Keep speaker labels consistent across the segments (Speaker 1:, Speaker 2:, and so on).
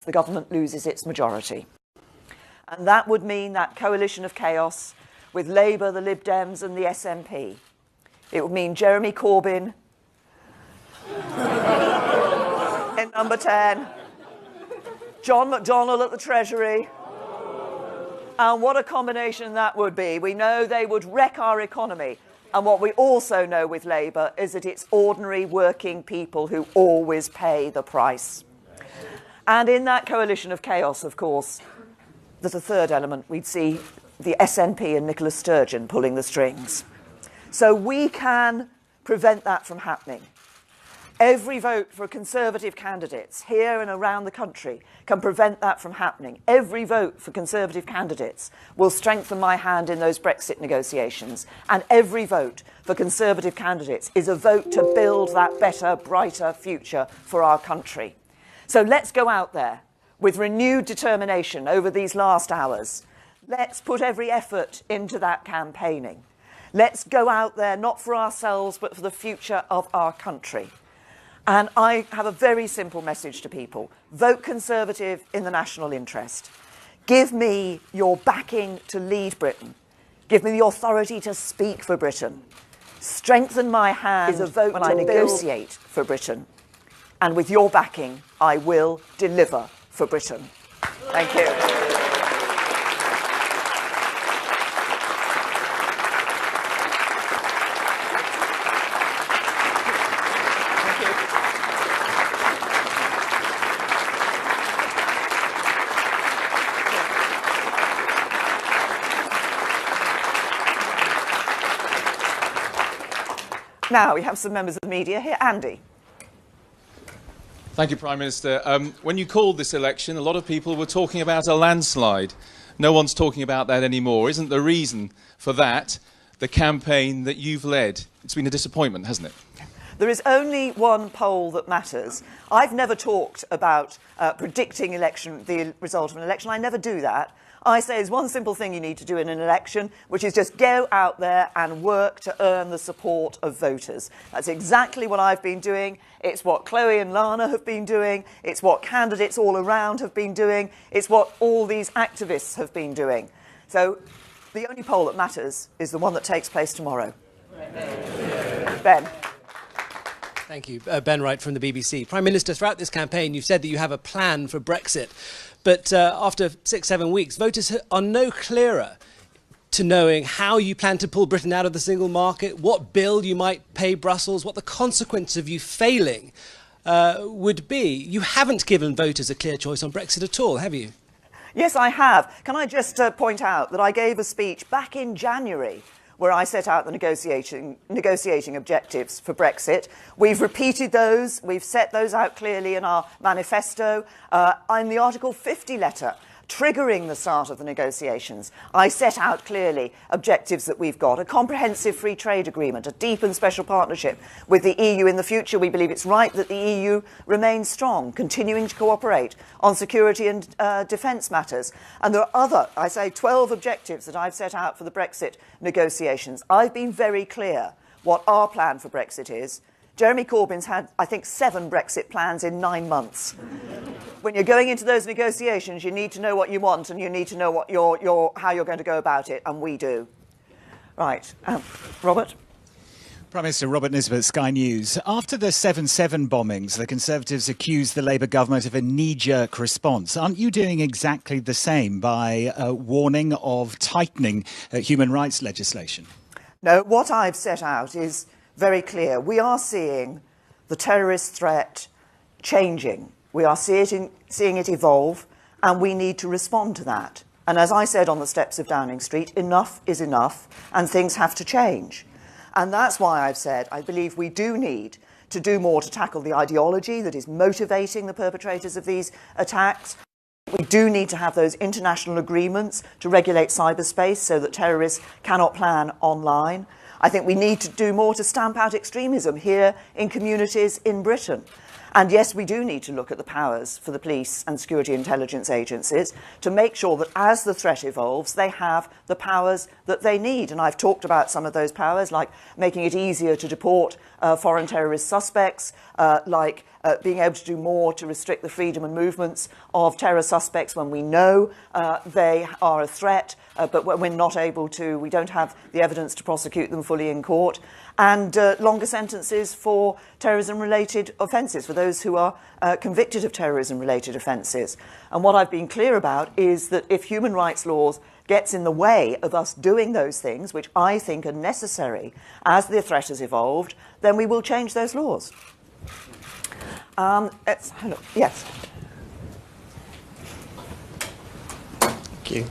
Speaker 1: the government loses its majority. And that would mean that coalition of chaos with Labour, the Lib Dems and the SNP. It would mean Jeremy Corbyn in number 10, John McDonnell at the Treasury. And what a combination that would be. We know they would wreck our economy. And what we also know with Labour is that it's ordinary working people who always pay the price. And in that coalition of chaos, of course, there's a third element. We'd see the SNP and Nicola Sturgeon pulling the strings. So we can prevent that from happening. Every vote for Conservative candidates here and around the country can prevent that from happening. Every vote for Conservative candidates will strengthen my hand in those Brexit negotiations. And every vote for Conservative candidates is a vote to build that better, brighter future for our country. So let's go out there with renewed determination over these last hours. Let's put every effort into that campaigning. Let's go out there, not for ourselves, but for the future of our country. And I have a very simple message to people. Vote Conservative in the national interest. Give me your backing to lead Britain. Give me the authority to speak for Britain. Strengthen my hand is a vote when I negotiate for Britain. And with your backing, I will deliver for Britain. Thank you. Now we have some members of the media here. Andy.
Speaker 2: Thank you, Prime Minister. When you called this election, a lot of people were talking about a landslide. No one's talking about that anymore. Isn't the reason for that the campaign that you've led? It's been a disappointment, hasn't it?
Speaker 1: There is only one poll that matters. I've never talked about predicting the result of an election. I never do that. I say there's one simple thing you need to do in an election, which is just go out there and work to earn the support of voters. That's exactly what I've been doing. It's what Chloe and Lana have been doing. It's what candidates all around have been doing. It's what all these activists have been doing. So the only poll that matters is the one that takes place tomorrow. Ben.
Speaker 3: Thank you. Ben Wright from the BBC. Prime Minister, throughout this campaign, you've said that you have a plan for Brexit. But after 6-7 weeks, voters are no clearer to knowing how you plan to pull Britain out of the single market, what bill you might pay Brussels, what the consequence of you failing would be. You haven't given voters a clear choice on Brexit at all, have you?
Speaker 1: Yes, I have. Can I just point out that I gave a speech back in January where I set out the negotiating objectives for Brexit. We've repeated those. We've set those out clearly in our manifesto. In the Article 50 letter, triggering the start of the negotiations, I set out clearly objectives that we've got: a comprehensive free trade agreement, a deep and special partnership with the EU in the future. We believe it's right that the EU remains strong, continuing to cooperate on security and defence matters. And there are other, 12 objectives that I've set out for the Brexit negotiations. I've been very clear what our plan for Brexit is. Jeremy Corbyn's had, I think, 7 Brexit plans in 9 months. When you're going into those negotiations, you need to know what you want and you need to know what how you're going to go about it, and we do. Right. Robert?
Speaker 4: Prime Minister Robert Nisbet, Sky News. After the 7/7 bombings, the Conservatives accused the Labour government of a knee-jerk response. Aren't you doing exactly the same by warning of tightening human rights legislation?
Speaker 1: No, what I've set out is very clear. We are seeing the terrorist threat changing. We are seeing it evolve, and we need to respond to that. And as I said on the steps of Downing Street, enough is enough, and things have to change. And that's why I've said I believe we do need to do more to tackle the ideology that is motivating the perpetrators of these attacks. We do need to have those international agreements to regulate cyberspace so that terrorists cannot plan online. I think we need to do more to stamp out extremism here in communities in Britain. And yes, we do need to look at the powers for the police and security intelligence agencies to make sure that as the threat evolves, they have the powers that they need. And I've talked about some of those powers, like making it easier to deport foreign terrorist suspects, being able to do more to restrict the freedom and movements of terror suspects when we know they are a threat, but when we're not able to, we don't have the evidence to prosecute them fully in court, and longer sentences for terrorism-related offences, for those who are convicted of terrorism-related offences. And what I've been clear about is that if human rights laws gets in the way of us doing those things, which I think are necessary as the threat has evolved, then we will change those laws. Yes.
Speaker 5: Thank you.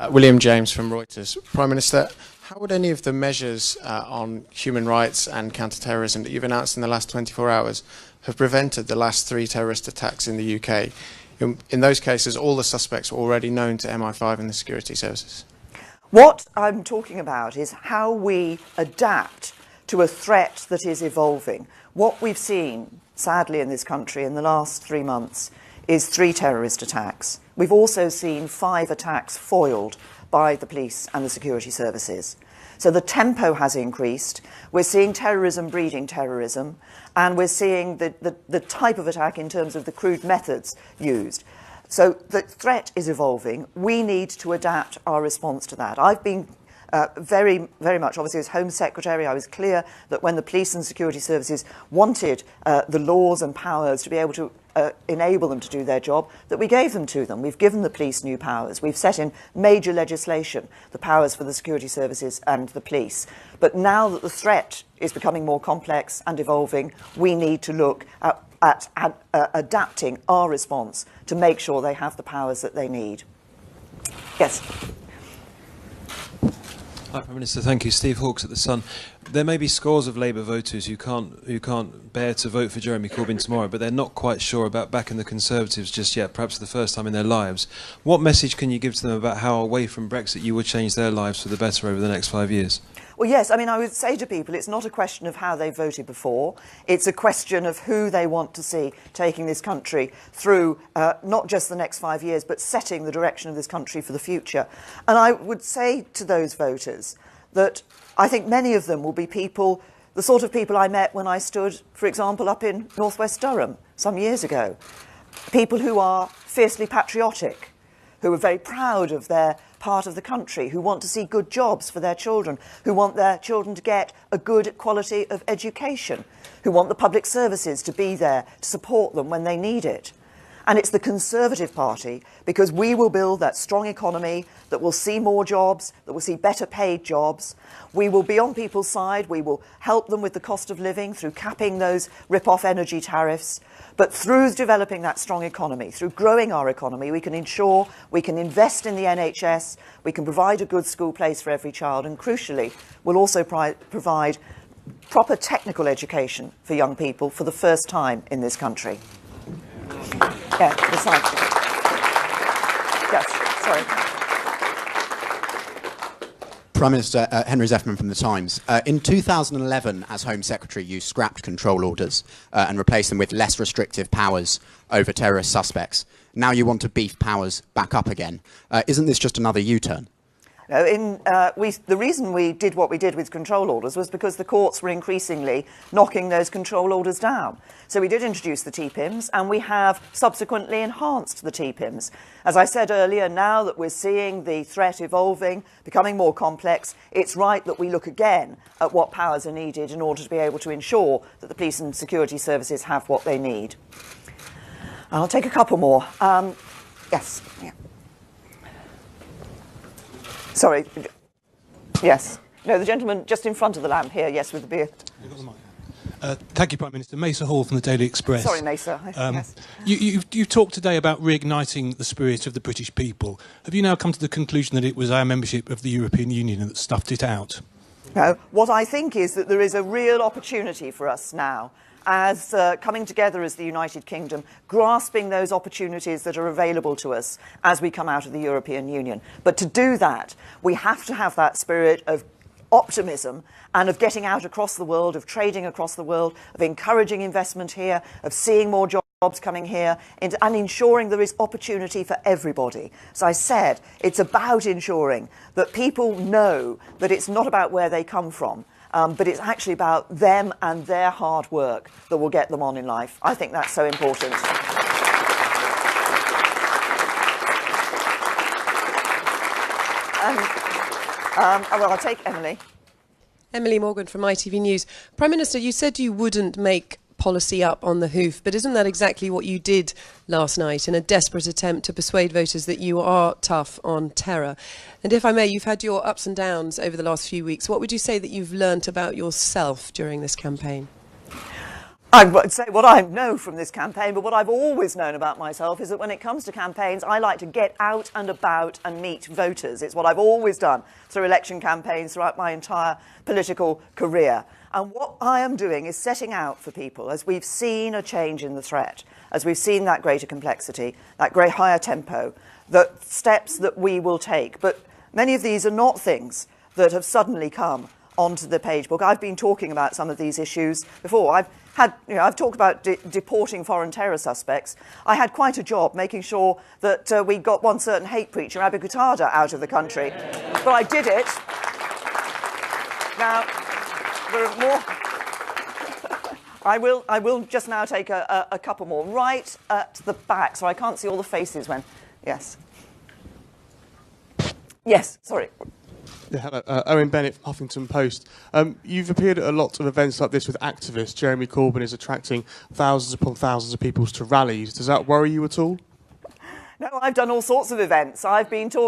Speaker 5: William James from Reuters. Prime Minister, how would any of the measures on human rights and counter-terrorism that you've announced in the last 24 hours have prevented the last 3 terrorist attacks in the UK? In those cases, all the suspects were already known to MI5 and the security services.
Speaker 1: What I'm talking about is how we adapt to a threat that is evolving. What we've seen, sadly, in this country in the last 3 months is 3 terrorist attacks. We've also seen 5 attacks foiled by the police and the security services. So the tempo has increased. We're seeing terrorism breeding terrorism, and we're seeing the type of attack in terms of the crude methods used. So the threat is evolving. We need to adapt our response to that. I've been very, very much, obviously as Home Secretary, I was clear that when the police and security services wanted the laws and powers to be able to enable them to do their job, that we gave them to them. We've given the police new powers. We've set in major legislation, the powers for the security services and the police. But now that the threat is becoming more complex and evolving, we need to look at adapting our response to make sure they have the powers that they need. Yes.
Speaker 6: Hi, Prime Minister. Thank you. Steve Hawkes at The Sun. There may be scores of Labour voters who can't bear to vote for Jeremy Corbyn tomorrow, but they're not quite sure about backing the Conservatives just yet, perhaps for the first time in their lives. What message can you give to them about how, away from Brexit, you would change their lives for the better over the next 5 years?
Speaker 1: Well, yes, I mean, I would say to people it's not a question of how they voted before. It's a question of who they want to see taking this country through not just the next 5 years, but setting the direction of this country for the future. And I would say to those voters that I think many of them will be people, the sort of people I met when I stood, for example, up in northwest Durham some years ago. People who are fiercely patriotic, who are very proud of their part of the country, who want to see good jobs for their children, who want their children to get a good quality of education, who want the public services to be there to support them when they need it. And it's the Conservative Party, because we will build that strong economy that will see more jobs, that will see better paid jobs. We will be on people's side. We will help them with the cost of living through capping those rip-off energy tariffs. But through developing that strong economy, through growing our economy, we can ensure we can invest in the NHS, we can provide a good school place for every child, and crucially, we'll also provide proper technical education for young people for the first time in this country. Yeah, the side. Yes, sorry.
Speaker 7: Prime Minister Henry Zeffman from The Times. In 2011, as Home Secretary, you scrapped control orders and replaced them with less restrictive powers over terrorist suspects. Now you want to beef powers back up again. Isn't this just another U-turn?
Speaker 1: No, the reason we did what we did with control orders was because the courts were increasingly knocking those control orders down. So we did introduce the TPIMs, and we have subsequently enhanced the TPIMs. As I said earlier, now that we're seeing the threat evolving, becoming more complex, it's right that we look again at what powers are needed in order to be able to ensure that the police and security services have what they need. I'll take a couple more. Yes. Yeah. Sorry. Yes. No, the gentleman just in front of the lamp here, yes, with the beard.
Speaker 8: Thank you, Prime Minister. Mesa Hall from the Daily Express.
Speaker 1: Sorry, Mesa. Yes.
Speaker 8: You've talked today about reigniting the spirit of the British people. Have you now come to the conclusion that it was our membership of the European Union that stuffed it out?
Speaker 1: No. What I think is that there is a real opportunity for us now as coming together as the United Kingdom, grasping those opportunities that are available to us as we come out of the European Union. But to do that, we have to have that spirit of optimism and of getting out across the world, of trading across the world, of encouraging investment here, of seeing more jobs coming here, and ensuring there is opportunity for everybody. So I said it's about ensuring that people know that it's not about where they come from, but it's actually about them and their hard work that will get them on in life. I think that's so important. Well, I'll take Emily.
Speaker 9: Emily Morgan from ITV News. Prime Minister, you said you wouldn't make policy up on the hoof, but isn't that exactly what you did last night in a desperate attempt to persuade voters that you are tough on terror? And if I may, you've had your ups and downs over the last few weeks. What would you say that you've learnt about yourself during this campaign?
Speaker 1: I would say what I know from this campaign, but what I've always known about myself is that when it comes to campaigns, I like to get out and about and meet voters. It's what I've always done through election campaigns throughout my entire political career. And what I am doing is setting out for people, as we've seen a change in the threat, as we've seen that greater complexity, that great higher tempo, the steps that we will take. But many of these are not things that have suddenly come onto the page book. I've been talking about some of these issues before. I've talked about deporting foreign terror suspects. I had quite a job making sure that we got one certain hate preacher, Abu Qatada, out of the country. But I did it. Now, there are more. I will just now take a couple more. Right at the back, so I can't see all the faces when... Yes. Yes, sorry.
Speaker 10: Yeah, hello. Owen Bennett from Huffington Post. You've appeared at a lot of events like this with activists. Jeremy Corbyn is attracting thousands upon thousands of people to rallies. Does that worry you at all?
Speaker 1: No, I've done all sorts of events. I've been into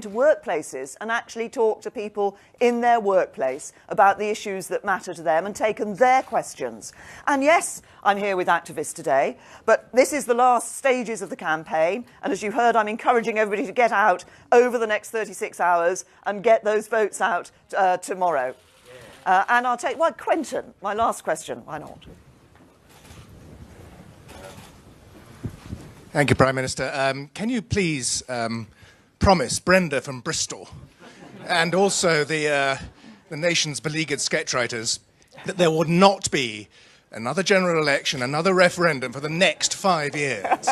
Speaker 1: workplaces and actually talked to people in their workplace about the issues that matter to them and taken their questions. And yes, I'm here with activists today, but this is the last stages of the campaign. And as you heard, I'm encouraging everybody to get out over the next 36 hours and get those votes out tomorrow. Yeah. And I'll take, well, Quentin, my last question. Why not?
Speaker 11: Thank you, Prime Minister. Can you please promise Brenda from Bristol and also the nation's beleaguered sketch writers that there would not be another general election, another referendum for the next 5 years?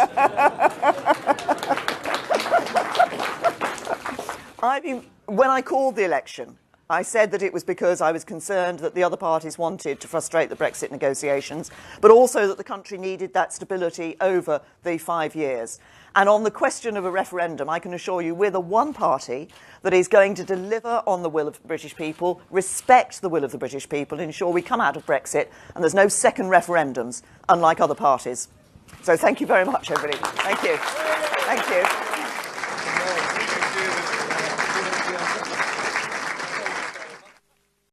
Speaker 1: When I called the election, I said that it was because I was concerned that the other parties wanted to frustrate the Brexit negotiations, but also that the country needed that stability over the 5 years. And on the question of a referendum, I can assure you we're the one party that is going to deliver on the will of the British people, respect the will of the British people, ensure we come out of Brexit, and there's no second referendums, unlike other parties. So thank you very much, everybody. Thank you. Thank you.